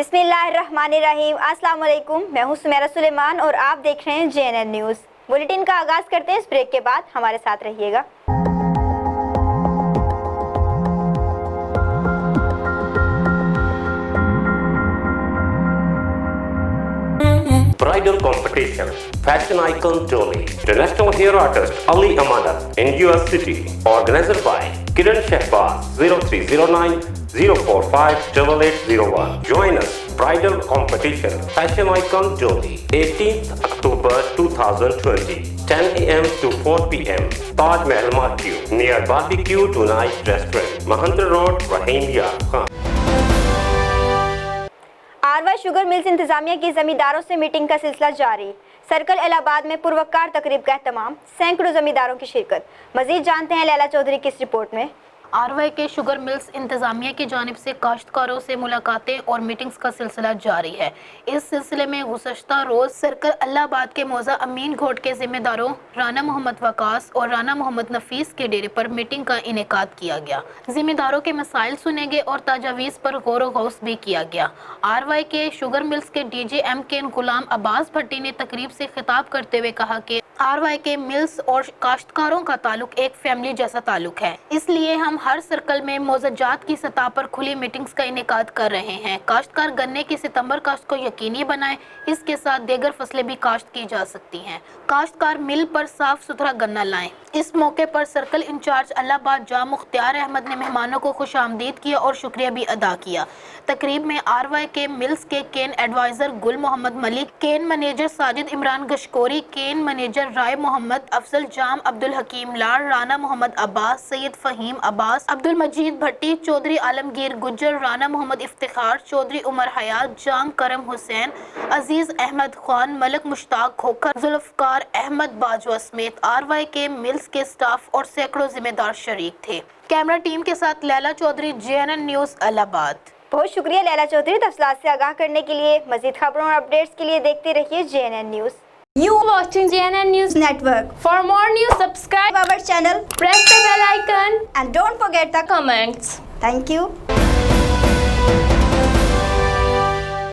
बिस्मिल्लाहिर्रहमानिर्रहीम। अस्सलाम वालेकुम। मैं हूं सुमेरा सुलेमान और आप देख रहे हैं JNN न्यूज़। बुलेटिन का आगाज करते हैं इस ब्रेक के बाद, हमारे साथ रहिएगा। Bridal competition, fashion icon Dolly, international hair artist Ali Amanat in US City, organized by Kiran Shehbaz, 0309 045 8801. Join us, bridal competition, fashion icon Dolly, 18th October 2020, 10 a.m. to 4 p.m. Taj Mahal Marquee, near Barbecue Tonight Restaurant, Mahendra Road, Rahim Yar Khan. R Y sugar mills इंतजामिया की जमींदारों से meeting का सिलसिला जारी। Circle Allahabad में पुरवकार तकरीब का एहतमाम, सैकड़ों जमींदारों की शिरकत। मजीद जानते हैं लैला चौधरी की इस रिपोर्ट में। आरवाई के शुगर मिल्स इंतजामिया की जानिब से काश्तकारों से मुलाकातें और मीटिंग्स का सिलसिला जारी है। इस सिलसिले में गुज़श्ता रोज़ सर्कल इलाहाबाद के मौजा अमीन घोट के जिम्मेदारों राना मोहम्मद वकास और राना मोहम्मद नफीस के डेरे पर मीटिंग का इनेकाद किया गया। जिम्मेदारों के मसाइल सुने गए और तजावीज़ पर गौर व गौस भी किया गया। आरवाई के शुगर मिल्स के DJ MK गुलाम अब्बास भट्टी ने तकरीब से खिताब करते हुए कहा कि आरवाई के मिल्स और काश्तकारों का ताल्लुक एक फैमिली जैसा ताल्लुक है, इसलिए हम हर सर्कल में मौजूदात की सतह पर खुली मीटिंग्स का इनेकाद कर रहे हैं। काश्तकार गन्ने की सितंबर काश्त को यकीनी बनाएं, इसके साथ दीगर फसलें भी काश्त की जा सकती हैं। काश्तकार मिल पर साफ सुथरा गन्ना लाएं। इस मौके पर सर्कल इंचार्ज इलाहाबाद जा मुख्तियार अहमद ने मेहमानों को खुश आमदीद किया और शुक्रिया भी अदा किया। तकरीब में आरवाई के मिल्स के केन एडवाइजर गुल मोहम्मद मलिक, केन मैनेजर साजिद इमरान गशकोरी, केन मैनेजर राय मोहम्मद, अफजल जाम, अब्दुल हकीम लाड़, राना मोहम्मद अब्बास, सैयद फहीम अब्बास, अब्दुल मजीद भट्टी, चौधरी आलमगीर गुज्जर, राना मोहम्मद इफ्तिखार, चौधरी उमर हयात, जाम करम हुसैन, अजीज अहमद खान, मलक मुश्ताक खोखर, जुल्फकार अहमद बाजवा समेत आरवाई के मिल्स के स्टाफ और सैकड़ों जिम्मेदार शरीक थे। कैमरा टीम के साथ लैला चौधरी, JNN न्यूज़ इलाहाबाद। बहुत शुक्रिया लैला चौधरी तफसीलात से आगाह करने के लिए। मजीद खबरों और अपडेट्स के लिए देखते रहिए JNN news. You watching JNN News Network. For more news, subscribe our channel, press the bell icon, And don't forget the comments. Thank you.